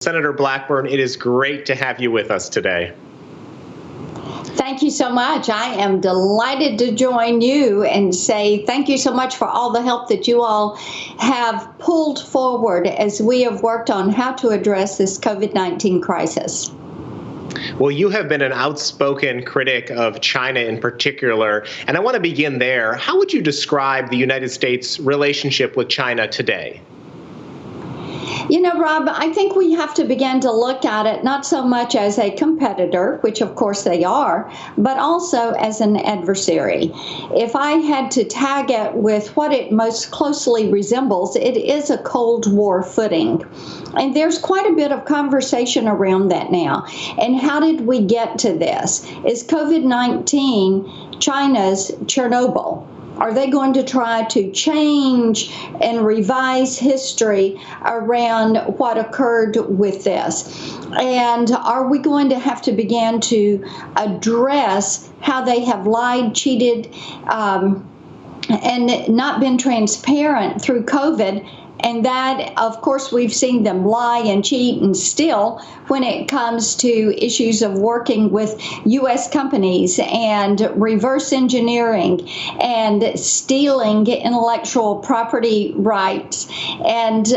Senator Blackburn, it is great to have you with us today. Thank you so much. I am delighted to join you and say thank you so much for all the help that you all have pulled forward as we have worked on how to address this COVID-19 crisis. Well, you have been an outspoken critic of China in particular, and I want to begin there. How would you describe the United States' relationship with China today? You know, Rob, I think we have to begin to look at it not so much as a competitor, which of course they are, but also as an adversary. If I had to tag it with what it most closely resembles, it is a Cold War footing. And there's quite a bit of conversation around that now. And how did we get to this? Is COVID-19 China's Chernobyl? Are they going to try to change and revise history around what occurred with this? And are we going to have to begin to address how they have lied, cheated, and not been transparent through COVID? And that, of course, we've seen them lie and cheat and steal when it comes to issues of working with U.S. companies and reverse engineering and stealing intellectual property rights and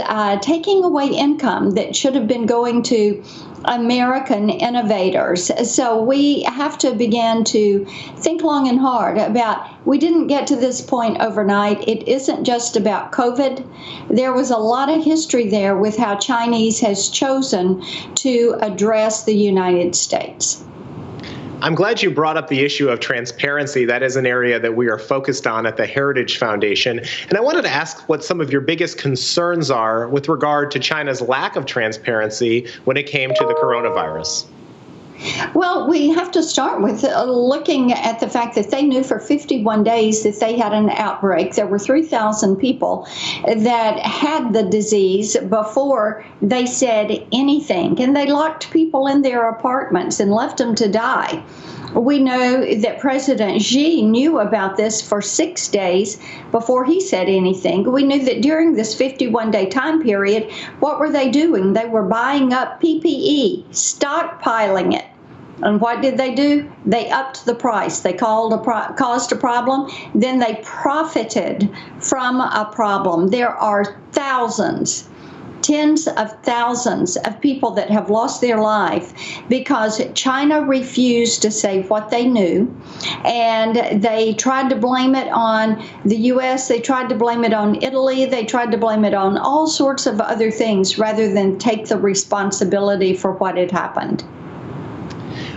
taking away income that should have been going to American innovators. So we have to begin to think long and hard about, we didn't get to this point overnight. It isn't just about COVID. There was a lot of history there with how Chinese has chosen to address the United States. I'm glad you brought up the issue of transparency. That is an area that we are focused on at the Heritage Foundation. And I wanted to ask what some of your biggest concerns are with regard to China's lack of transparency when it came to the coronavirus. Well, we have to start with looking at the fact that they knew for 51 days that they had an outbreak. There were 3,000 people that had the disease before they said anything, and they locked people in their apartments and left them to die. We know that President Xi knew about this for 6 days before he said anything. We knew that during this 51-day time period, what were they doing? They were buying up PPE, stockpiling it. And what did they do? They upped the price. They caused a problem. Then they profited from a problem. There are thousands, tens of thousands of people that have lost their life because China refused to say what they knew, and they tried to blame it on the U.S., they tried to blame it on Italy, they tried to blame it on all sorts of other things rather than take the responsibility for what had happened.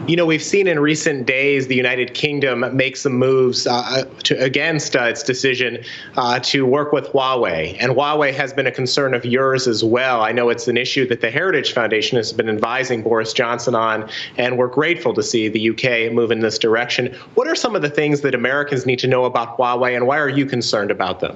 You know, we've seen in recent days the United Kingdom make some moves against its decision to work with Huawei. And Huawei has been a concern of yours as well. I know it's an issue that the Heritage Foundation has been advising Boris Johnson on, and we're grateful to see the UK move in this direction. What are some of the things that Americans need to know about Huawei, and why are you concerned about them?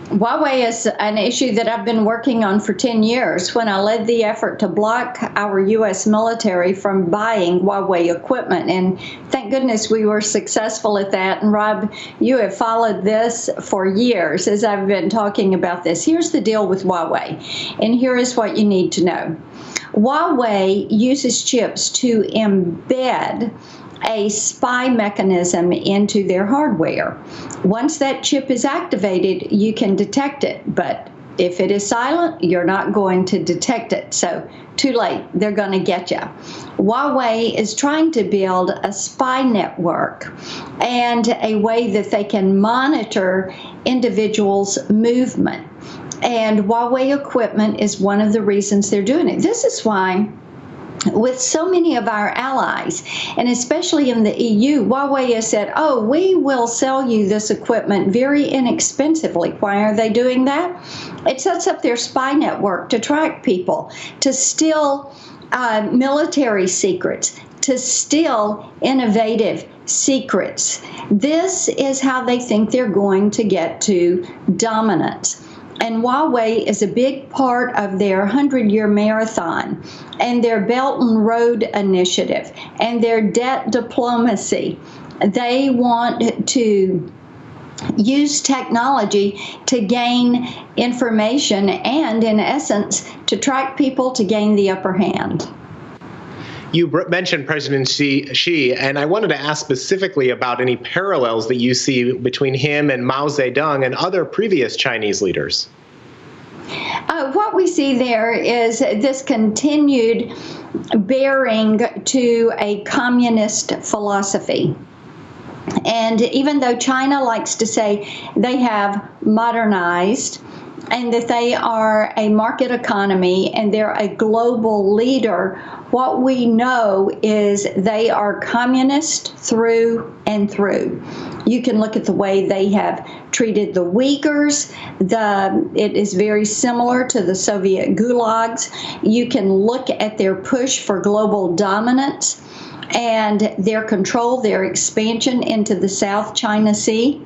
Huawei is an issue that I've been working on for 10 years when I led the effort to block our U.S. military from buying Huawei equipment. And thank goodness we were successful at that. And Rob, you have followed this for years as I've been talking about this. Here's the deal with Huawei, and here is what you need to know. Huawei uses chips to embed a spy mechanism into their hardware. Once that chip is activated, you can detect it, but if it is silent, you're not going to detect it. So too late, they're going to get you. Huawei is trying to build a spy network and a way that they can monitor individuals' movement. And Huawei equipment is one of the reasons they're doing it. This is why with so many of our allies, and especially in the EU, Huawei has said, oh, we will sell you this equipment very inexpensively. Why are they doing that? It sets up their spy network to track people, to steal military secrets, to steal innovative secrets. This is how they think they're going to get to dominance. And Huawei is a big part of their 100-year marathon and their Belt and Road Initiative and their debt diplomacy. They want to use technology to gain information and, in essence, to track people to gain the upper hand. You mentioned President Xi, and I wanted to ask specifically about any parallels that you see between him and Mao Zedong and other previous Chinese leaders. What we see there is this continued bearing to a communist philosophy. And even though China likes to say they have modernized and that they are a market economy and they're a global leader, what we know is they are communist through and through. You can look at the way they have treated the Uyghurs. It is very similar to the Soviet gulags. You can look at their push for global dominance and their control, their expansion into the South China Sea.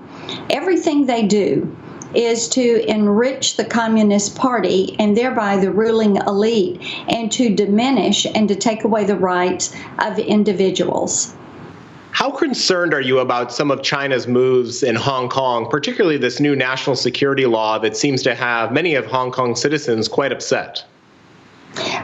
Everything they do is to enrich the Communist Party and thereby the ruling elite, and to diminish and to take away the rights of individuals. How concerned are you about some of China's moves in Hong Kong, particularly this new national security law that seems to have many of Hong Kong citizens quite upset?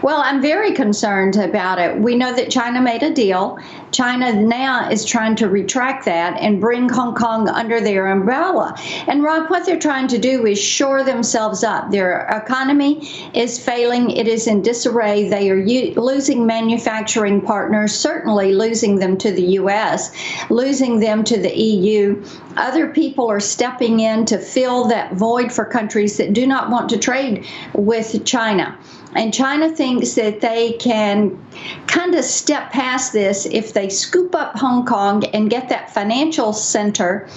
Well, I'm very concerned about it. We know that China made a deal. China now is trying to retract that and bring Hong Kong under their umbrella. And Rob, what they're trying to do is shore themselves up. Their economy is failing. It is in disarray. They are losing manufacturing partners, certainly losing them to the U.S., losing them to the EU. Other people are stepping in to fill that void for countries that do not want to trade with China. And China thinks that they can kind of step past this if they scoop up Hong Kong and get that financial center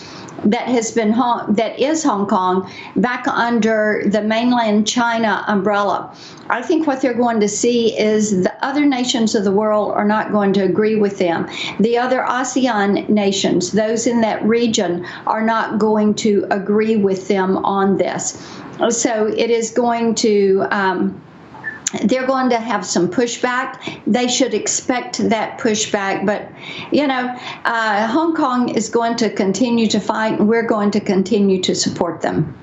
that is Hong Kong back under the mainland China umbrella. I think what they're going to see is the other nations of the world are not going to agree with them. The other ASEAN nations, those in that region, are not going to agree with them on this. So it is going to they're going to have some pushback. They should expect that pushback. But, Hong Kong is going to continue to fight, and we're going to continue to support them.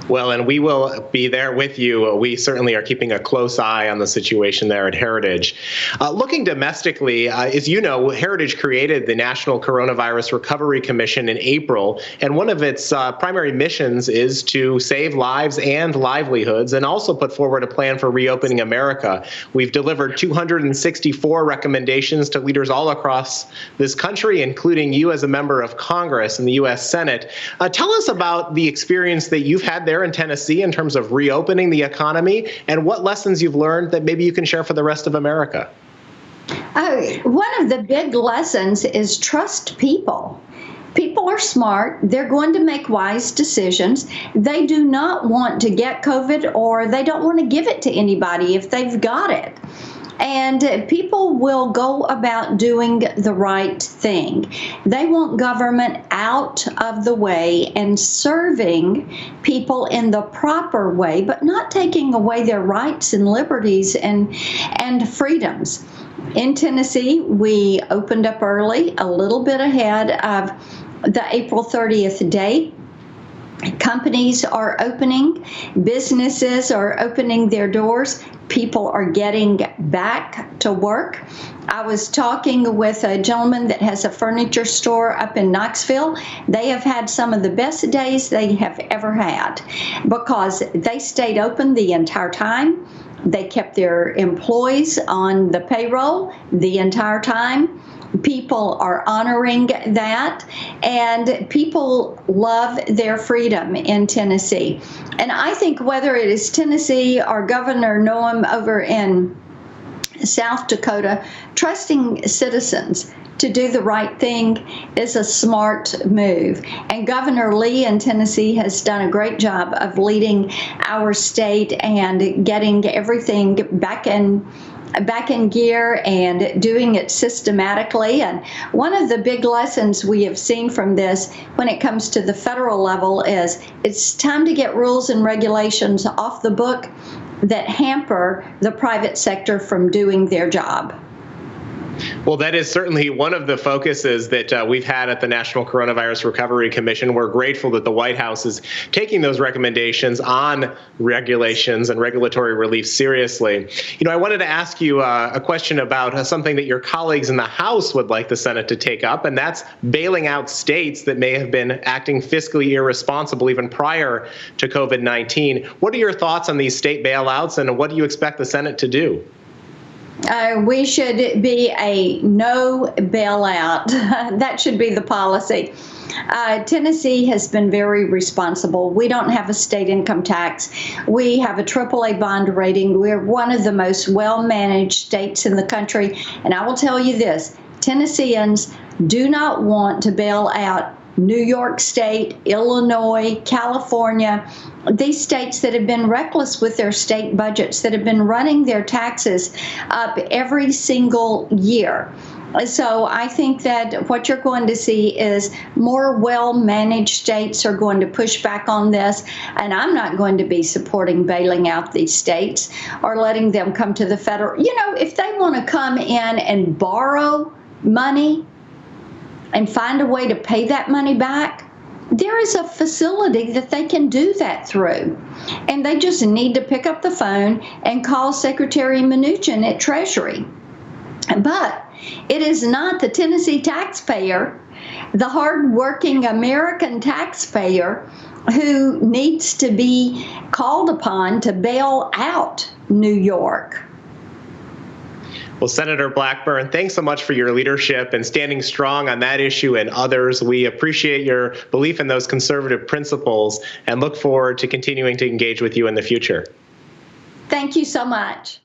Well, and we will be there with you. We certainly are keeping a close eye on the situation there at Heritage. Looking domestically, as you know, Heritage created the National Coronavirus Recovery Commission in April, and one of its primary missions is to save lives and livelihoods and also put forward a plan for reopening America. We've delivered 264 recommendations to leaders all across this country, including you as a member of Congress in the U.S. Senate. Tell us about the experience that you've had there in Tennessee in terms of reopening the economy, and what lessons you've learned that maybe you can share for the rest of America. One of the big lessons is trust people. People are smart. They're going to make wise decisions. They do not want to get COVID, or they don't want to give it to anybody if they've got it. And people will go about doing the right thing. They want government out of the way and serving people in the proper way, but not taking away their rights and liberties and freedoms. In Tennessee, we opened up early, a little bit ahead of the April 30th date. Companies are opening, businesses are opening their doors, people are getting back to work. I was talking with a gentleman that has a furniture store up in Knoxville. They have had some of the best days they have ever had because they stayed open the entire time. They kept their employees on the payroll the entire time. People are honoring that, and people love their freedom in Tennessee. And I think whether it is Tennessee or Governor Noem over in South Dakota, trusting citizens to do the right thing is a smart move. And Governor Lee in Tennessee has done a great job of leading our state and getting everything back in gear and doing it systematically. And one of the big lessons we have seen from this when it comes to the federal level is it's time to get rules and regulations off the book that hamper the private sector from doing their job. Well, that is certainly one of the focuses that we've had at the National Coronavirus Recovery Commission. We're grateful that the White House is taking those recommendations on regulations and regulatory relief seriously. I wanted to ask you a question about something that your colleagues in the House would like the Senate to take up, and that's bailing out states that may have been acting fiscally irresponsible even prior to COVID-19. What are your thoughts on these state bailouts, and what do you expect the Senate to do? We should be a no bailout. That should be the policy. Tennessee has been very responsible. We don't have a state income tax. We have a AAA bond rating. We're one of the most well-managed states in the country. And I will tell you this, Tennesseans do not want to bail out New York State, Illinois, California, these states that have been reckless with their state budgets, that have been running their taxes up every single year. So I think that what you're going to see is more well-managed states are going to push back on this, and I'm not going to be supporting bailing out these states or letting them come to the federal. If they want to come in and borrow money and find a way to pay that money back, there is a facility that they can do that through. And they just need to pick up the phone and call Secretary Mnuchin at Treasury. But it is not the Tennessee taxpayer, the hardworking American taxpayer, who needs to be called upon to bail out New York. Well, Senator Blackburn, thanks so much for your leadership and standing strong on that issue and others. We appreciate your belief in those conservative principles and look forward to continuing to engage with you in the future. Thank you so much.